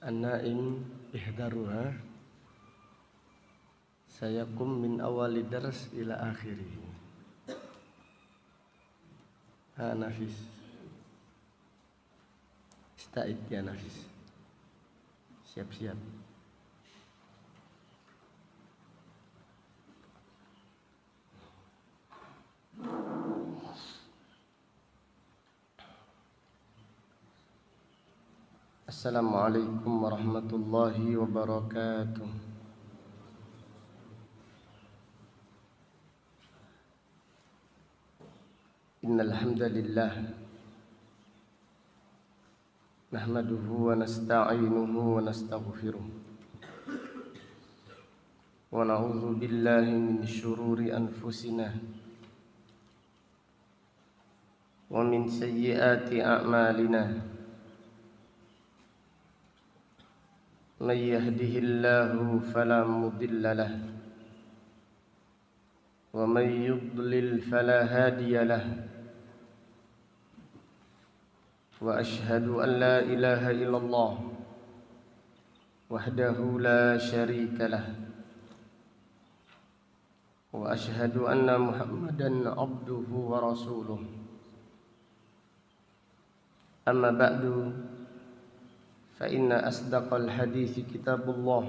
An-Naim ihdaruha sayakum min awali dars ila akhirih. Ha Nafis, ista'id ya Nafis, siap-siap. Assalamualaikum warahmatullahi wabarakatuh. Innal hamdalillah nahmaduhu wa nasta'inuhu wa nastaghfiruh wa na'udzu billahi min syururi anfusina wa min sayyiati a'malina. Man yahdihillahu fala mudilla lahu wa man yudlil fala hadiya lahu. Wa ashhadu an la ilaha illallah wahdahu la syarika lah. Wa ashhadu anna Muhammadan abduhu wa rasuluh. Amma ba'du, fa inna asdaqal hadithi kitabullah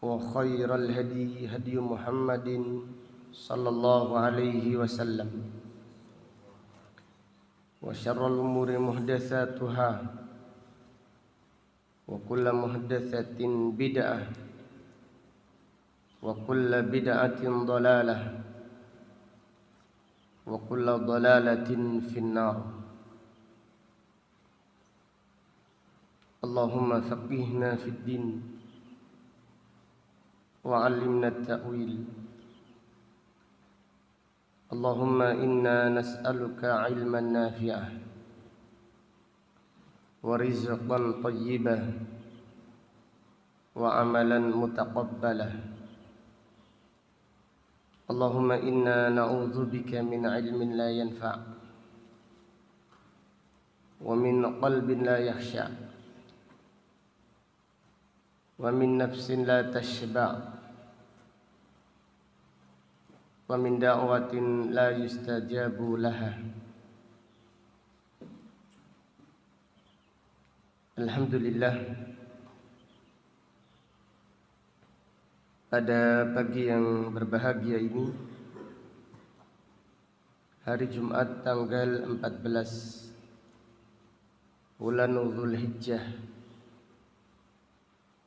wa khairal hadi hadi Muhammadin sallallahu alaihi wasallam. Wa syarrul umuri muhdatsatuha wa kullu muhdatsatin bid'ah wa kullu bid'atin dhalalah wa kullu dhalalatin finnar. Allahumma faqihna fid din wa 'allimna at-ta'wil. Allahumma inna nas'aluka ilman nafi'ah wa rizqan tayyibah wa amalan mutaqabbalah. Allahumma inna na'udzubika min ilmin la yanfa' wa min qalbin la yakhsha' wa min nafsin la tashba' wa min da'watin la yustajabu laha. Alhamdulillah, pada pagi yang berbahagia ini, hari Jumat tanggal 14 bulan Dzulhijjah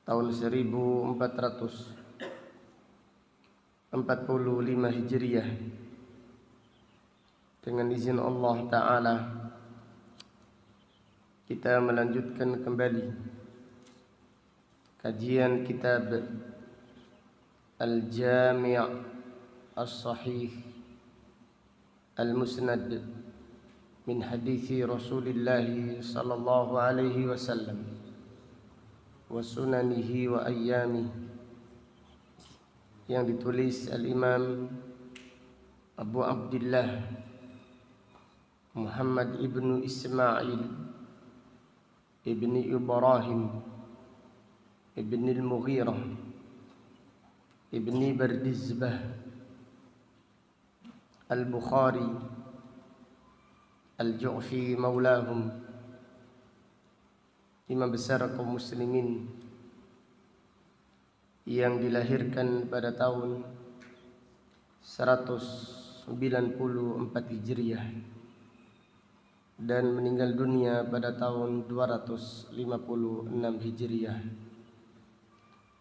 tahun 1445 Hijriah, dengan izin Allah Ta'ala kita melanjutkan kembali kajian kitab Al-Jami' As-Sahih Al-Musnad min hadithi Rasulillah sallallahu alaihi wasallam wa sunanihi wa ayyamihi, yang ditulis Al-Imam Abu Abdullah Muhammad ibnu Ismail ibni Ibrahim ibni Al-Mughirah ibni Bardizbah Al-Bukhari Al-Ju'fi maulahum, imam besar kaum muslimin yang dilahirkan pada tahun 194 Hijriah dan meninggal dunia pada tahun 256 Hijriah.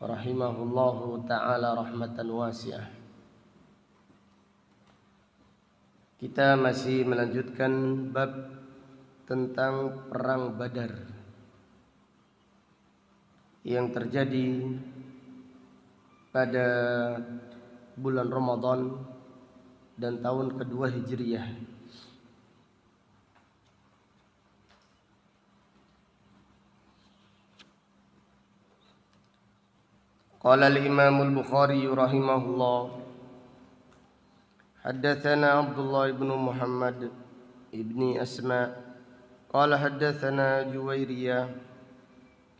Rahimahullahu ta'ala rahmatan wasi'ah. Kita masih melanjutkan bab tentang perang Badar yang terjadi pada bulan Ramadan dan tahun kedua Hijriah. Qala al-Imam al-Bukhari rahimahullah, haddatsana Abdullah ibn Muhammad ibni Asma qala haddatsana Juwairiyah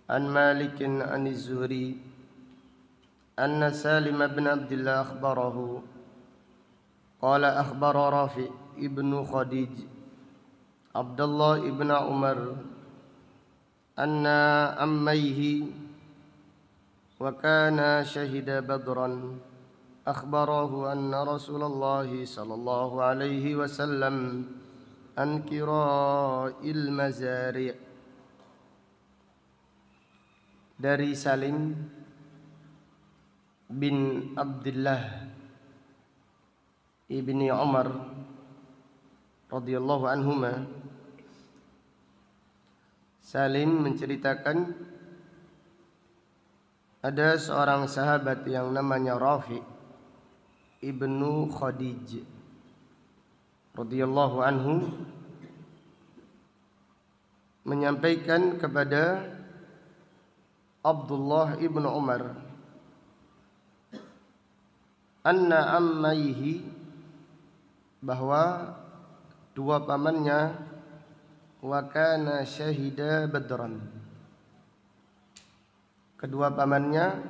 عن مالك عن الزهري أن سالم بن عبد الله أخبره قال أخبر رافع ابن خديج عبد الله ابن عمر أن عميه وكان شهد بدرا أخبره أن رسول الله صلى الله عليه وسلم عن كراء المزارع. Dari Salim bin Abdullah ibni Umar radhiyallahu anhuma, Salim menceritakan ada seorang sahabat yang namanya Rafi ibnu Khadij radhiyallahu anhu menyampaikan kepada Abdullah ibnu Umar anna ammaihi, bahwa dua pamannya wa kana syahida badran, kedua pamannya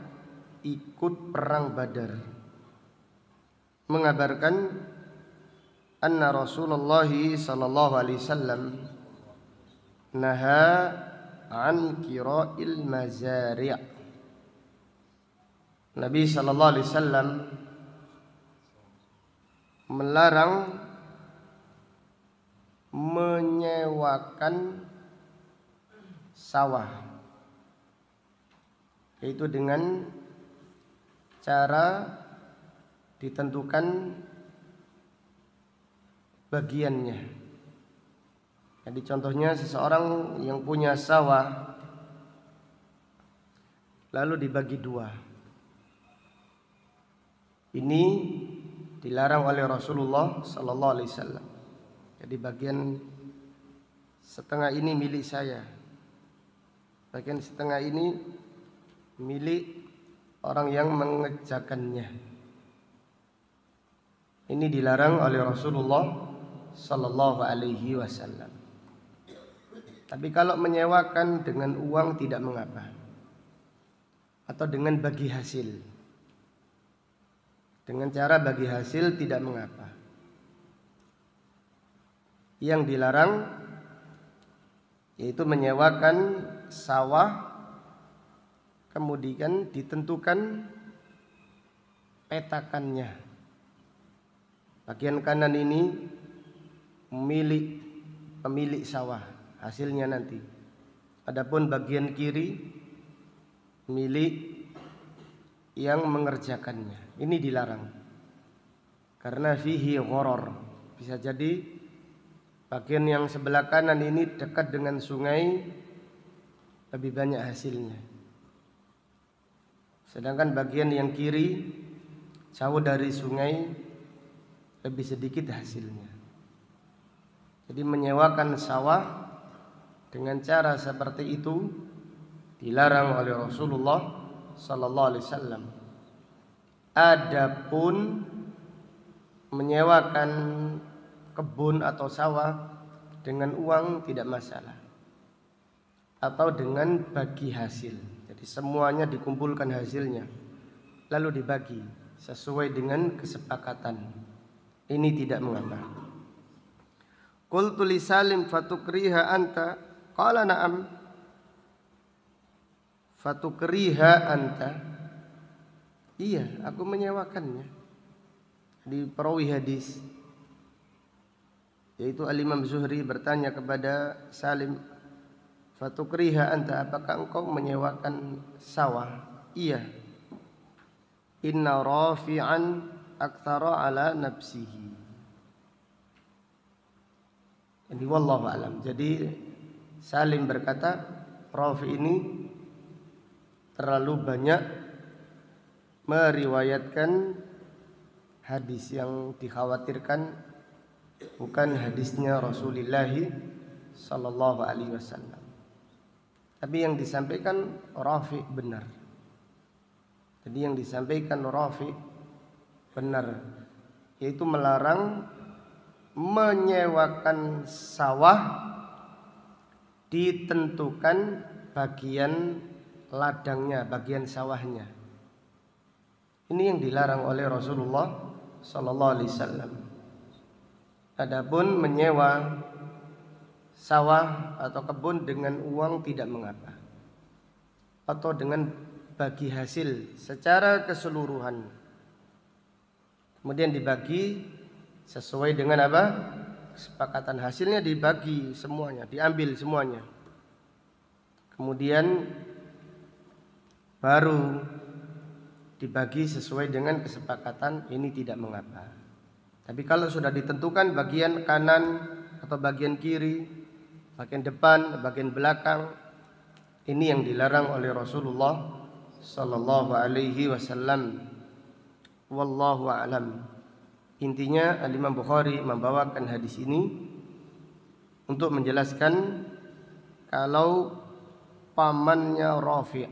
ikut perang Badar, mengabarkan anna Rasulullah sallallahu alaihi wasallam naha an kira'il mazari'. Nabi sallallahu alaihi wasallam melarang menyewakan sawah, yaitu dengan cara ditentukan bagiannya. Jadi contohnya seseorang yang punya sawah lalu dibagi dua. Ini dilarang oleh Rasulullah sallallahu alaihi wasallam. Jadi bagian setengah ini milik saya, bagian setengah ini milik orang yang mengerjakannya. Ini dilarang oleh Rasulullah sallallahu alaihi wasallam. Tapi kalau menyewakan dengan uang tidak mengapa, atau dengan bagi hasil, dengan cara bagi hasil tidak mengapa. Yang dilarang yaitu menyewakan sawah kemudian ditentukan petakannya. Bagian kanan ini milik pemilik sawah, hasilnya nanti. Adapun bagian kiri milik yang mengerjakannya. Ini dilarang karena fihi gharar. Bisa jadi bagian yang sebelah kanan ini dekat dengan sungai, lebih banyak hasilnya, sedangkan bagian yang kiri jauh dari sungai, lebih sedikit hasilnya. Jadi menyewakan sawah dengan cara seperti itu dilarang oleh Rasulullah sallallahu alaihi wasallam. Adapun menyewakan kebun atau sawah dengan uang tidak masalah, atau dengan bagi hasil. Jadi semuanya dikumpulkan hasilnya lalu dibagi sesuai dengan kesepakatan. Ini tidak mengapa. Qultu li Salim fatukriha anta, qala na'am. Fatukriha anta, iya aku menyewakannya. Di perawi hadis yaitu Al-Imam Zuhri bertanya kepada Salim, fatukriha anta, apakah engkau menyewakan sawah? Iya. Inna rafi'an aktsara ala nafsihi. Jadi wallahu alam. Jadi Salim berkata, Rafi ini terlalu banyak meriwayatkan hadis yang dikhawatirkan bukan hadisnya Rasulullah sallallahu alaihi wasallam. Tapi yang disampaikan Rafi benar. Jadi yang disampaikan Rafi benar, yaitu melarang menyewakan sawah ditentukan bagian ladangnya, bagian sawahnya. Ini yang dilarang oleh Rasulullah sallallahu alaihi wasallam. Adapun menyewa sawah atau kebun dengan uang tidak mengapa, atau dengan bagi hasil secara keseluruhan, kemudian dibagi sesuai dengan apa? Kesepakatan, hasilnya dibagi semuanya, diambil semuanya. Kemudian baru dibagi sesuai dengan kesepakatan, ini tidak mengapa. Tapi kalau sudah ditentukan bagian kanan atau bagian kiri, bagian depan, bagian belakang, ini yang dilarang oleh Rasulullah sallallahu alaihi wasallam. Wallahu a'lam. Intinya Al-Imam Bukhari membawakan hadis ini untuk menjelaskan kalau pamannya Rafi',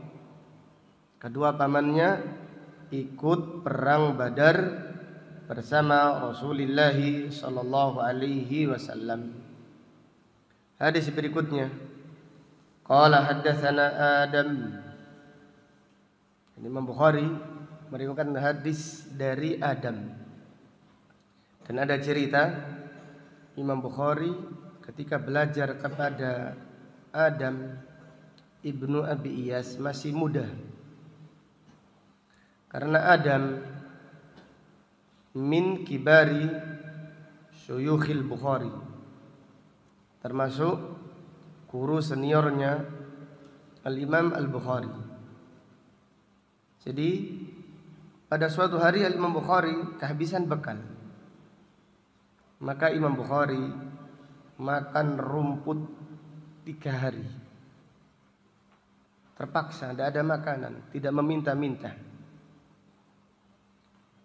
kedua pamannya ikut perang Badar bersama Rasulullah sallallahu alaihi wasallam. Hadis berikutnya, qala haddatsana Adam. Imam Bukhari meriwayatkan hadis dari Adam. Dan ada cerita Imam Bukhari ketika belajar kepada Adam ibnu Abi Iyas masih muda. Karena Adam min kibari syuyukhil Bukhari, termasuk guru seniornya Al-Imam Al-Bukhari. Jadi pada suatu hari Al-Imam Bukhari kehabisan bekal. Maka Imam Bukhari makan rumput 3 hari. Terpaksa, tidak ada makanan, tidak meminta-minta.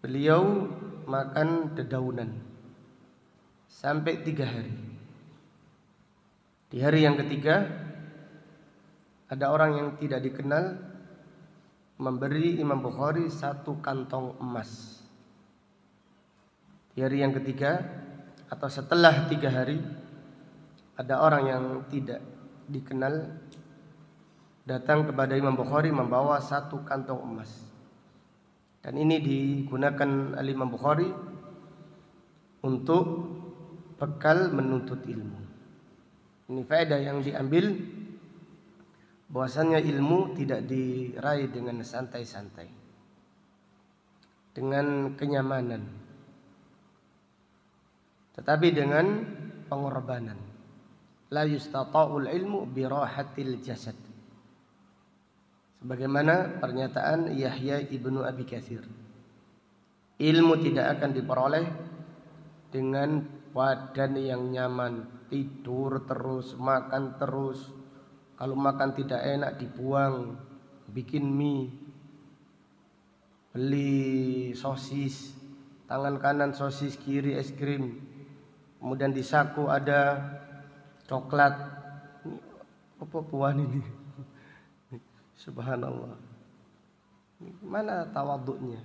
Beliau makan dedaunan sampai 3 hari. Di hari yang ketiga ada orang yang tidak dikenal memberi Imam Bukhari 1 kantong emas. Di hari yang ketiga atau setelah 3 hari ada orang yang tidak dikenal datang kepada Imam Bukhari membawa 1 kantong emas. Dan ini digunakan oleh Imam Bukhari untuk bekal menuntut ilmu. Ini faedah yang diambil, bahwasannya ilmu tidak diraih dengan santai-santai, dengan kenyamanan, tetapi dengan pengorbanan. La yustata'ul ilmu birahatil jasad, sebagaimana pernyataan Yahya ibnu Abi Katsir. Ilmu tidak akan diperoleh dengan badan yang nyaman, tidur terus, makan terus. Kalau makan tidak enak dibuang, bikin mie, beli sosis, tangan kanan sosis, kiri es krim, kemudian di saku ada coklat. Apa buah ini? Subhanallah. Mana tawaduknya?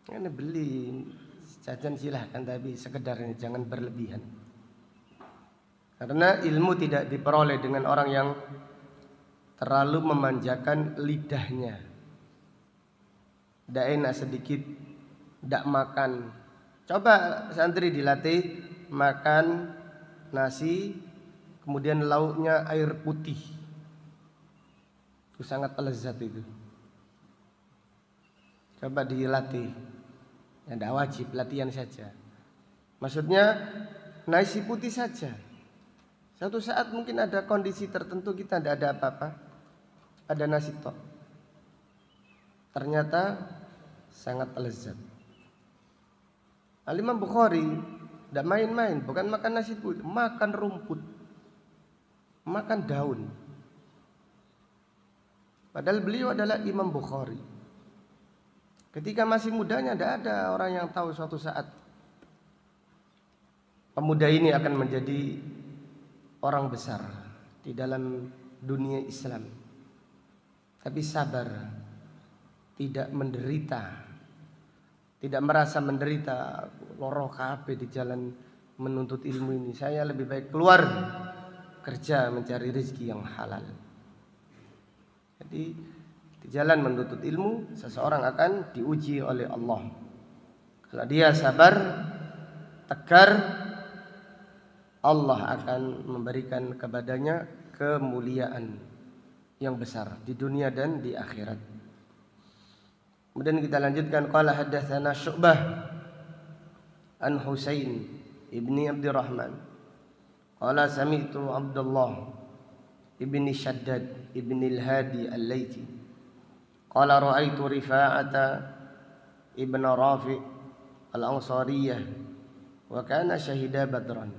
Ini beli jajan silahkan, tapi sekedarnya, jangan berlebihan. Karena ilmu tidak diperoleh dengan orang yang terlalu memanjakan lidahnya. Tidak enak sedikit, tidak makan. Coba santri dilatih makan nasi, kemudian lauknya air putih. Itu sangat lezat itu. Coba dilatih. Ya, tidak wajib, latihan saja. Maksudnya nasi putih saja. Suatu saat mungkin ada kondisi tertentu kita tidak ada apa-apa, ada nasi tok. Ternyata sangat lezat. Al-Imam Bukhari tidak main-main, bukan makan nasi putih, makan rumput, makan daun. Padahal beliau adalah Imam Bukhari. Ketika masih mudanya tidak ada orang yang tahu suatu saat pemuda ini akan menjadi orang besar di dalam dunia Islam. Tapi sabar, tidak menderita, tidak merasa menderita, loroh kabeh di jalan menuntut ilmu ini. Saya lebih baik keluar kerja mencari rezeki yang halal. Jadi di jalan menuntut ilmu seseorang akan diuji oleh Allah. Kalau dia sabar, tegar, Allah akan memberikan kepadanya kemuliaan yang besar di dunia dan di akhirat. Kemudian kita lanjutkan, qala haddatsana Syu'bah an Husain ibni Abdurrahman qala sami'tu Abdullah ibni Shaddad ibni al-Hadi al-Laiti qala ra'aitu Rifa'ata ibn Rafi' al-Ansariyah wa kana syahida Badran.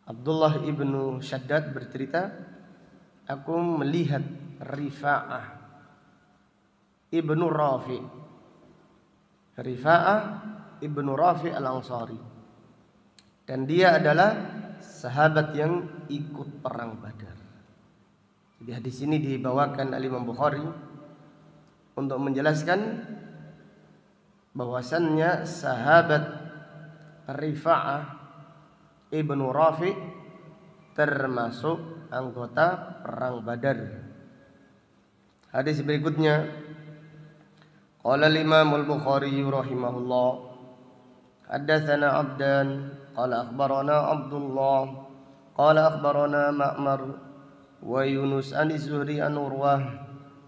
Abdullah ibnu Shaddad bercerita, aku melihat Rifa'ah ibnu Rafi'. Rifa'ah ibnu Rafi' al-Ansari, dan dia adalah sahabat yang ikut perang Badar. Jadi hadis ini dibawakan oleh Imam Bukhari untuk menjelaskan bahwasannya sahabat Rifa'ah ibnu Rafi' termasuk anggota perang Badar. Hadis berikutnya, qala al-Imam al-Bukhari rahimahullah haddatsana Abdan qala akhbarana Abdullah qala akhbarana Ma'mar wa Yunus an az-Zuhri an Urwah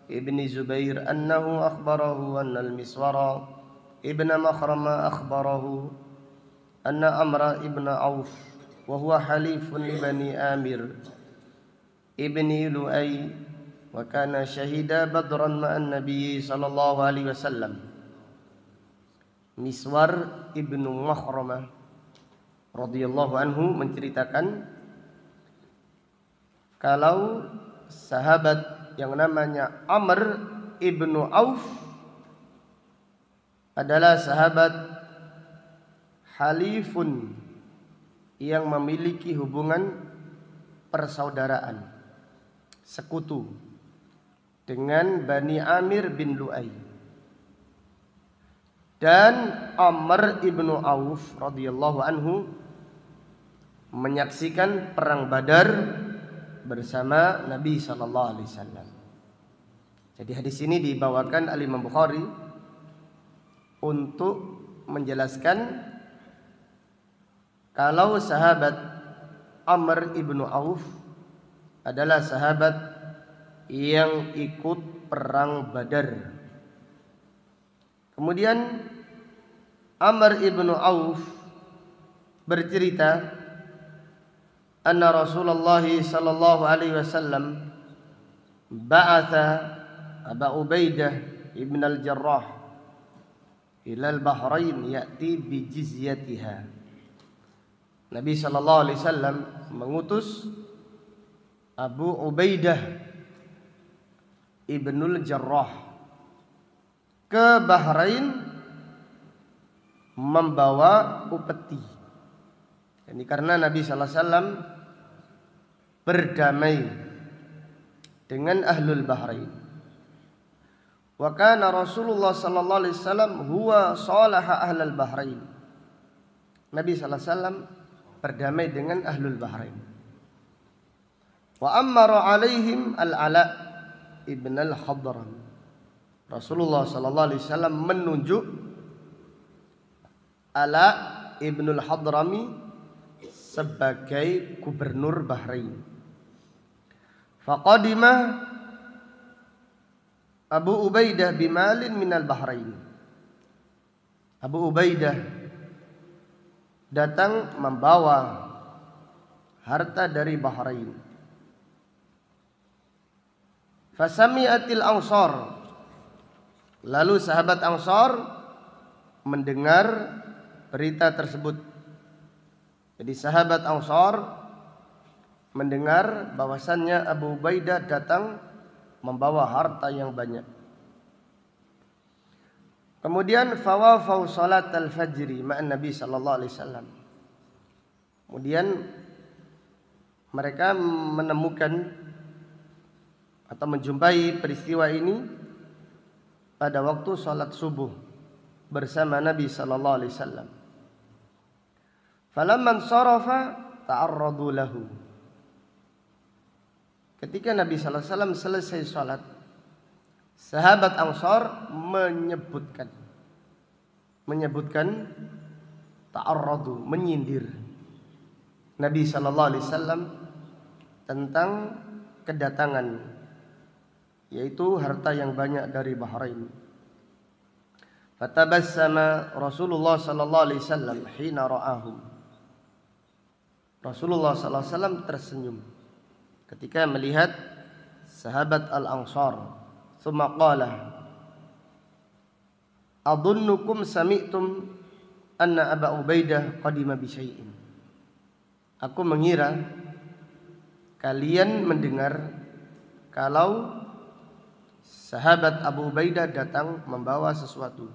ibni Zubair annahu akhbarahu anna al-Miswara ibn Makhrama akhbarahu anna Amra ibn Auf wa huwa halifun li Bani Amir ibni Lu'ay wa kana syahida Badran ma'an Nabi sallallahu alaihi wasallam. Miswar ibnu Makhramah radhiyallahu anhu menceritakan kalau sahabat yang namanya Amr ibnu Auf adalah sahabat halifun yang memiliki hubungan persaudaraan, sekutu dengan Bani Amir bin Lu'ay. Dan Amr ibnu Auf radhiyallahu anhu menyaksikan perang Badar bersama Nabi sallallahu alaihi wasallam. Jadi hadis ini dibawakan oleh Imam Bukhari untuk menjelaskan kalau sahabat Amr ibnu Auf adalah sahabat yang ikut perang Badar. Kemudian Amr ibnu Auf bercerita, anna Rasulullah sallallahu alaihi wasallam ba'atha Abu Ubaidah ibn al-Jarrah ila al-Bahrain ya'ti bi jizyatiha. Nabi sallallahu alaihi wasallam mengutus Abu Ubaidah ibnul Jarrah ke Bahrain membawa upeti. Ini karena Nabi sallallahu alaihi wasallam berdamai dengan ahlul Bahrain. Wa kana Rasulullah sallallahu alaihi wasallam huwa salaha ahlul Bahrain. Nabi sallallahu alaihi wasallam berdamai dengan ahlul Bahrain. Wa amara alaihim al-Ala ibn al-Hadrami. Rasulullah sallallahu alaihi wasallam menunjuk Ala ibn al-Hadrami sebagai gubernur Bahrain. Faqadima Abu Ubaidah bimalin minal Bahrain. Abu Ubaidah datang membawa harta dari Bahrain. Fasami'atil Ansar. Lalu sahabat Ansar mendengar berita tersebut. Jadi sahabat Ansar mendengar bahwasannya Abu Ubaidah datang membawa harta yang banyak. Kemudian fawafau salat al-fajri ma'an Nabi sallallahu alaihi wasallam. Kemudian mereka menemukan atau menjumpai peristiwa ini pada waktu salat subuh bersama Nabi sallallahu alaihi wasallam. Falamman sarafa ta'arradu lahu. ketika Nabi sallallahu alaihi wasallam selesai salat, sahabat Ansar menyebutkan ta'arradu, menyindir Nabi sallallahu alaihi wasallam tentang kedatangan, yaitu harta yang banyak dari Bahrain. Fatabassama Rasulullah sallallahu alaihi wasallam hina ra'ahum. Rasulullah sallallahu alaihi wasallam tersenyum ketika melihat sahabat Al-Ansar. Tsumma qala, adunnukum sami'tum anna Aba Ubaidah qadima bi syai'in. Aku mengira kalian mendengar kalau sahabat Abu Ubaidah datang membawa sesuatu.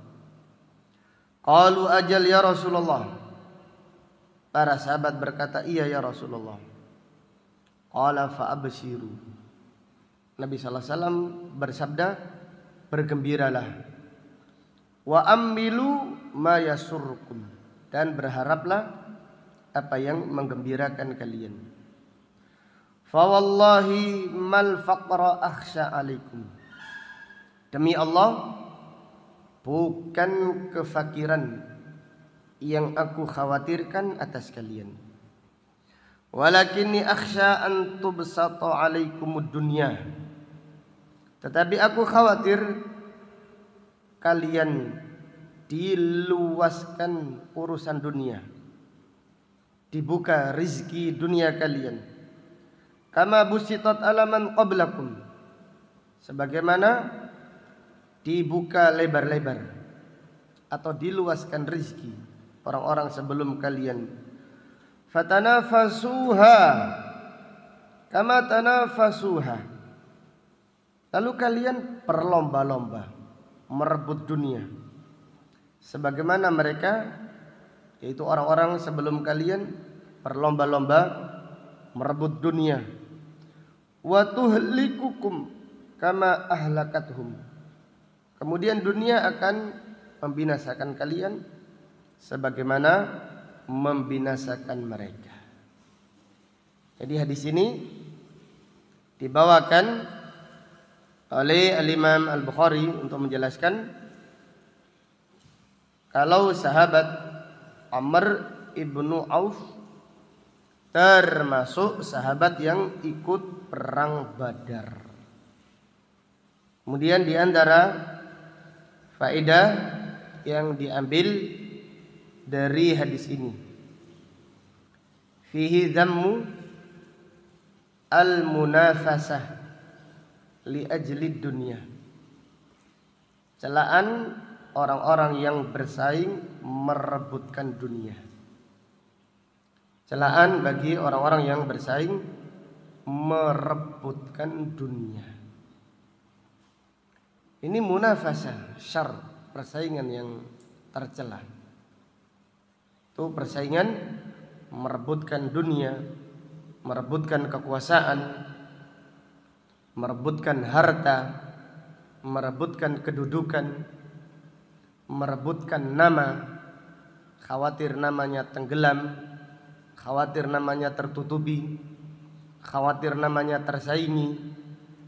Qalu ajal ya Rasulullah. Para sahabat berkata, iya ya Rasulullah. Qala fa abshiru. Nabi sallallahu alaihi wasallam bersabda, bergembiralah. Wa ammilu ma yasurrukum, dan berharaplah apa yang menggembirakan kalian. Fa wallahi mal faqra akhsha alaikum. Demi Allah, bukan kefakiran yang aku khawatirkan atas kalian. Walakinni akhsha an tubsata alaikumud dunya. Tetapi aku khawatir kalian diluaskan urusan dunia, dibuka rizki dunia kalian. Kama busitat alaman qablakum, sebagaimana dibuka lebar-lebar atau diluaskan rizki orang-orang sebelum kalian. Fatanafasuha kama tanafasuha. Lalu kalian berlomba-lomba merebut dunia sebagaimana mereka, yaitu orang-orang sebelum kalian, berlomba-lomba merebut dunia. Wa tuhlikukum kama ahlakathum. Kemudian dunia akan membinasakan kalian sebagaimana membinasakan mereka. Jadi hadis ini dibawakan oleh Al-Imam Al-Bukhari untuk menjelaskan kalau sahabat Amr ibnu Auf termasuk sahabat yang ikut perang Badar. Kemudian di antara faedah yang diambil dari hadis ini, fihi dhammu al-munafasah li ajli dunya. Celaan orang-orang yang bersaing merebutkan dunia. Celaan bagi orang-orang yang bersaing merebutkan dunia. Ini munafasah, syar, persaingan yang tercela. Itu persaingan merebutkan dunia, merebutkan kekuasaan, merebutkan harta, merebutkan kedudukan, merebutkan nama, khawatir namanya tenggelam, khawatir namanya tertutupi, khawatir namanya tersaingi,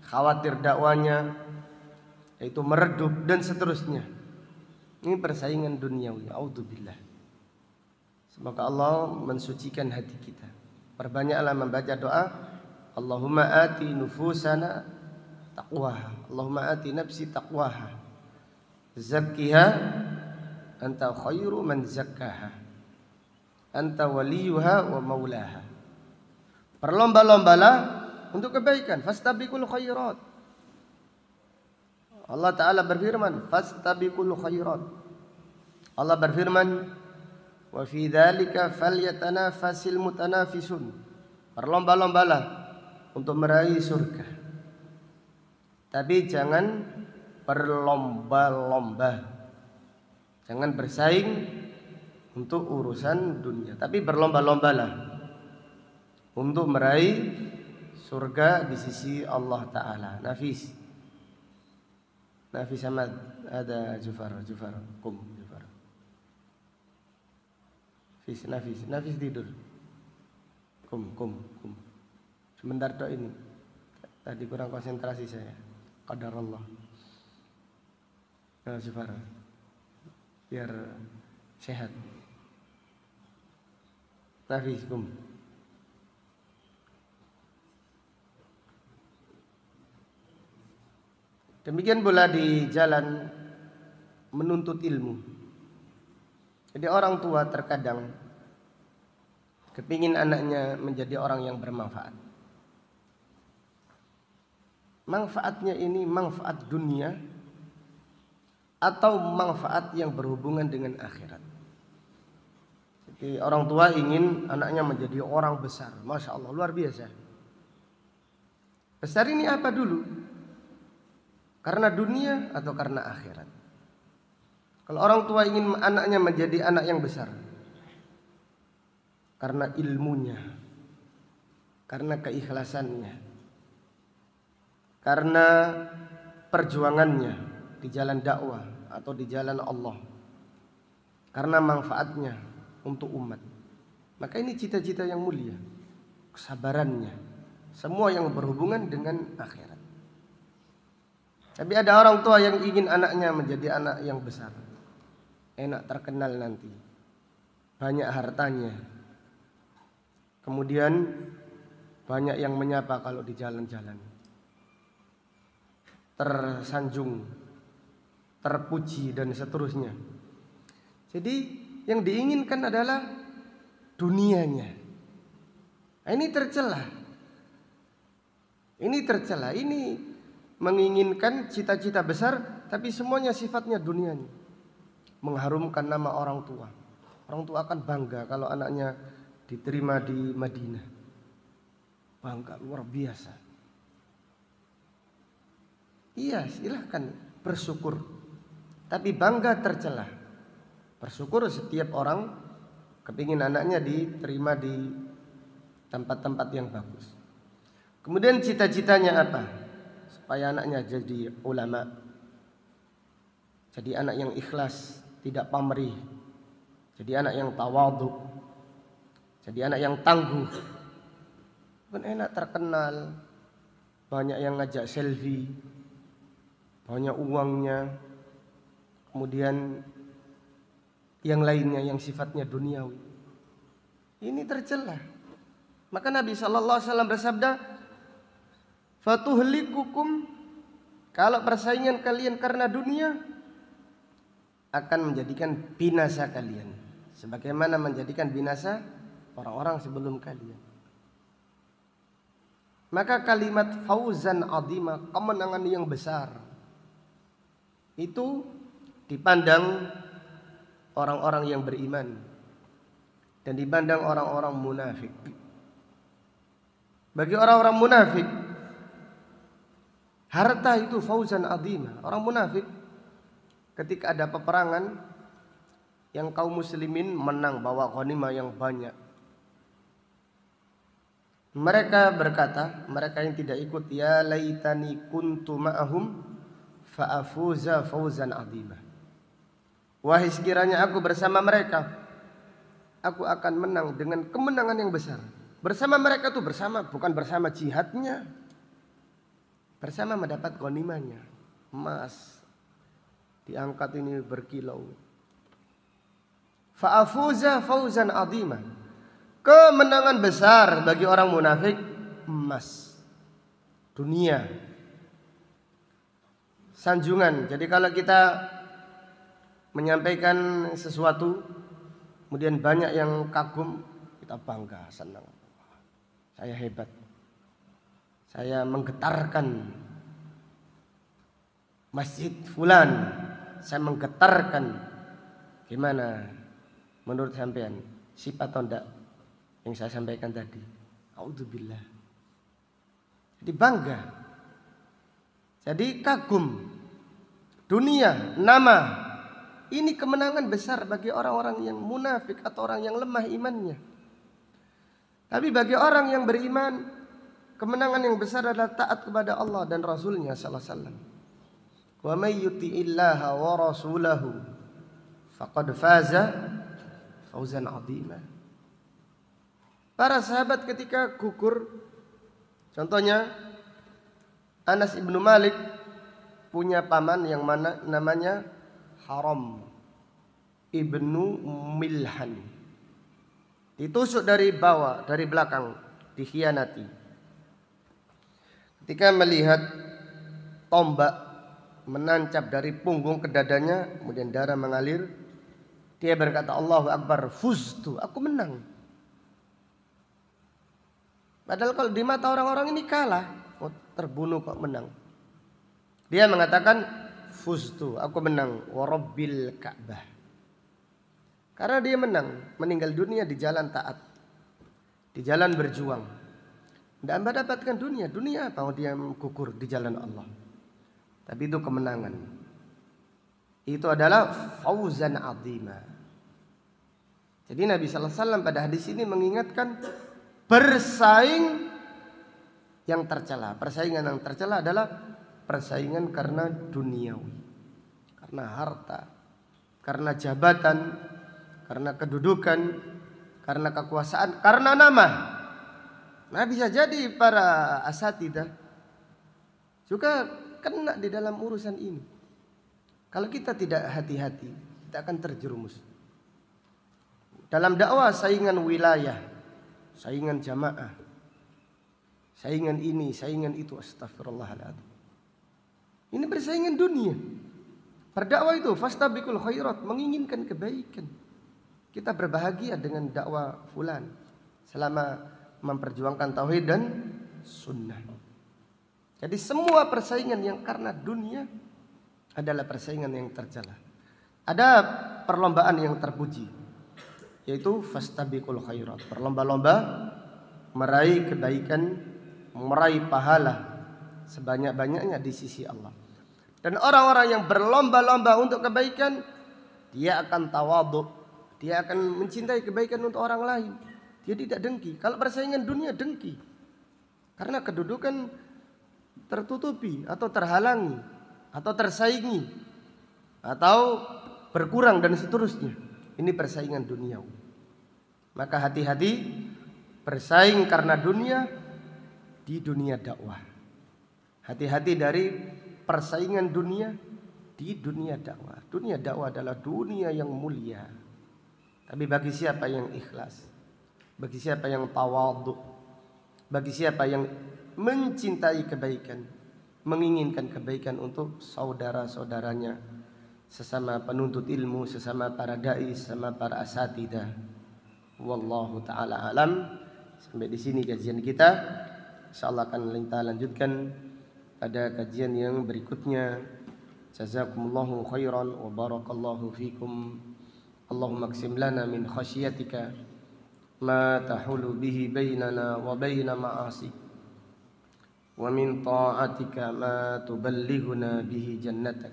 khawatir dakwanya yaitu meredup dan seterusnya. Ini persaingan duniawi. A'udzubillah. Semoga Allah mensucikan hati kita. Perbanyaklah membaca doa, Allahumma ati nufusana taqwaha, Allahumma ati nafsi taqwaha, zakkiha anta khairu man zakkaha, anta waliyuha wa maulaha. Berlomba-lombalah untuk kebaikan, fastabiqul khairat. Allah Ta'ala berfirman, fastabiqul khairat. Allah berfirman, wa fi dzalika falyatanafasil mutanafisun. Berlomba-lombalah untuk meraih surga. Tapi jangan berlomba-lomba. Jangan bersaing untuk urusan dunia, tapi berlomba-lombalah untuk meraih surga di sisi Allah Ta'ala. Nafis Ahmad, ada Jufar, kum Jufar. Nafis tidur. Kum. Sebentar dok ini. Tadi kurang konsentrasi saya. Qadarullah. Nah, Syufar. Biar sehat. Nafikum. Demikian pula di jalan menuntut ilmu. Jadi orang tua terkadang kepingin anaknya menjadi orang yang bermanfaat. Manfaatnya ini manfaat dunia atau manfaat yang berhubungan dengan akhirat. Jadi orang tua ingin anaknya menjadi orang besar. Masya Allah, luar biasa. Besar ini apa dulu? Karena dunia atau karena akhirat? Kalau orang tua ingin anaknya menjadi anak yang besar, karena ilmunya, karena keikhlasannya, karena perjuangannya di jalan dakwah atau di jalan Allah, karena manfaatnya untuk umat, maka ini cita-cita yang mulia, kesabarannya, semua yang berhubungan dengan akhirat. Tapi ada orang tua yang ingin anaknya menjadi anak yang besar, enak terkenal nanti, banyak hartanya, kemudian banyak yang menyapa kalau di jalan-jalan, tersanjung, terpuji dan seterusnya. Jadi yang diinginkan adalah dunianya. Nah, ini tercela. Ini menginginkan cita-cita besar, tapi semuanya sifatnya dunianya. Mengharumkan nama orang tua. Orang tua akan bangga kalau anaknya diterima di Madinah. Bangga luar biasa. Iya, silahkan bersyukur. Tapi bangga tercela. Bersyukur setiap orang kepingin anaknya diterima di tempat-tempat yang bagus. Kemudian cita-citanya apa? Supaya anaknya jadi ulama, jadi anak yang ikhlas, tidak pamrih, jadi anak yang tawadhu, jadi anak yang tangguh. Bukan enak terkenal, banyak yang ngajak selfie, banyak uangnya, kemudian yang lainnya yang sifatnya duniawi. Ini tercela. Maka Nabi SAW bersabda, fatuhlikukum, kalau persaingan kalian karena dunia akan menjadikan binasa kalian, sebagaimana menjadikan binasa orang-orang sebelum kalian. Maka kalimat fauzan azima, kemenangan yang besar, itu dipandang orang-orang yang beriman dan dipandang orang-orang munafik. Bagi orang-orang munafik, harta itu fauzan azima. Orang munafik ketika ada peperangan yang kaum muslimin menang, bawa ghanimah yang banyak, mereka berkata, mereka yang tidak ikut, ya laitani kuntu ma'ahum fa'afuza fauzan azima. Wahai sekiranya aku bersama mereka, aku akan menang dengan kemenangan yang besar. Bersama mereka itu bersama, bukan bersama jihadnya, bersama mendapat ghanimahnya, emas diangkat ini berkilau. Fa'afuza fauzan azima, kemenangan besar bagi orang munafik, emas, dunia, sanjungan. Jadi kalau kita menyampaikan sesuatu, kemudian banyak yang kagum, kita bangga, senang. Saya hebat, saya menggetarkan masjid fulan, saya menggetarkan. Gimana menurut sampean, sip atau enggak yang saya sampaikan tadi? A'udzubillah. Jadi bangga, jadi kagum. Dunia, nama, ini kemenangan besar bagi orang-orang yang munafik atau orang yang lemah imannya. Tapi bagi orang yang beriman, kemenangan yang besar adalah taat kepada Allah dan Rasulnya sallallahu alaihi wasallam. Wa may yuti'illaha wa rasulahu faqad faza fauzan 'azima. Para sahabat ketika gugur, contohnya Anas ibnu Malik punya paman yang mana namanya Haram ibnu Milhan. Ditusuk dari bawah, dari belakang, dikhianati. Ketika melihat tombak menancap dari punggung ke dadanya, kemudian darah mengalir, dia berkata, Allahu Akbar, fuztu, aku menang. Padahal kalau di mata orang-orang ini kalah, terbunuh kok menang. Dia mengatakan, fuztu, aku menang, warabbil Ka'bah. Karena dia menang, meninggal dunia di jalan taat, di jalan berjuang. Tidak mendapatkan dunia, dunia apa? Dia gugur di jalan Allah. Tapi itu kemenangan. Itu adalah fauzan azima. Jadi Nabi sallallahu alaihi wasallam pada hadis ini mengingatkan bersaing yang tercela. Persaingan yang tercela adalah persaingan karena duniawi, karena harta, karena jabatan, karena kedudukan, karena kekuasaan, karena nama. Nah, bisa jadi para asatidah juga kena di dalam urusan ini. Kalau kita tidak hati-hati, kita akan terjerumus dalam dakwah. Saingan wilayah, saingan jamaah, saingan ini, saingan itu, astagfirullahaladzim. Ini persaingan dunia. Berdakwah itu fastabiqul khairat, menginginkan kebaikan. Kita berbahagia dengan dakwah fulan selama memperjuangkan tauhid dan sunnah. Jadi semua persaingan yang karena dunia adalah persaingan yang tercela. Ada perlombaan yang terpuji, yaitu fastabiqul khairat, berlomba-lomba meraih kebaikan, meraih pahala sebanyak-banyaknya di sisi Allah. Dan orang-orang yang berlomba-lomba untuk kebaikan, dia akan tawadhu, dia akan mencintai kebaikan untuk orang lain. Dia tidak dengki. Kalau persaingan dunia dengki, karena kedudukan tertutupi atau terhalangi atau tersaingi atau berkurang dan seterusnya. Ini persaingan duniawi. Maka hati-hati bersaing karena dunia di dunia dakwah. Hati-hati dari persaingan dunia di dunia dakwah. Dunia dakwah adalah dunia yang mulia. Tapi bagi siapa yang ikhlas, bagi siapa yang tawadhu, bagi siapa yang mencintai kebaikan, menginginkan kebaikan untuk saudara-saudaranya, sesama penuntut ilmu, sesama para dai, sesama para asatidah. Wallahu taala alam. Sampai di sini kajian kita. Insyaallah akan kita lanjutkan pada kajian yang berikutnya. Jazakumullahu khairan wa barakallahu fikum. Allahumma qsim lana min khasyiatika ma tahulu bihi bainana wa baina ma'asik, wa min ta'atika ma tuballighuna bihi jannatak,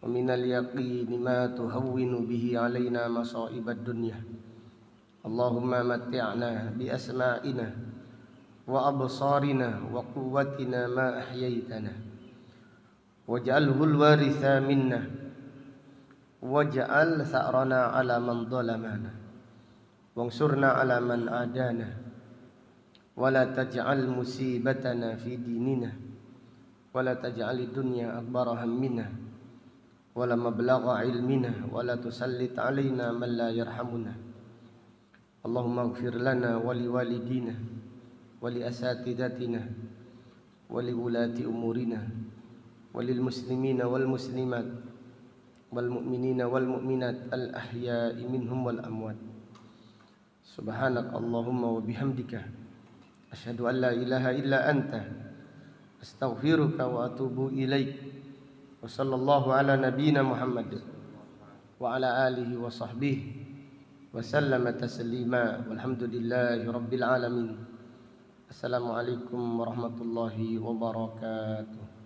wa minal yaqini ma tuhawwinu bihi alaina masa'ibad dunya. Allahumma matti'na bi asma'ina wa absarina wa quwwatina ma ahyaitana, waj'alhu al-waritha minna, waj'al tha'rana 'ala man dhalamana, wansurna 'ala man adana, wa la taj'al musibatana fi dinina, wa la taj'alid dunya akbara hammina, wa la mablagha ilmina, wa la tusallit 'alaina man la yarhamuna. Allahumma ighfir lana wa liwalidina wa li asatidatina wa li ulati umurina wa lil muslimina wal muslimat wal mu'minina wal mu'minat al ahya'i minhum wal amwat. Subhanak Allahumma wa bihamdika asyhadu an la ilaha illa anta astaghfiruka wa atubu ilaik. Wa sallallahu ala nabiyyina Muhammad wa ala alihi wa sahbihi wa sallama taslima. Walhamdulillahi rabbil alamin. Assalamualaikum warahmatullahi wabarakatuh.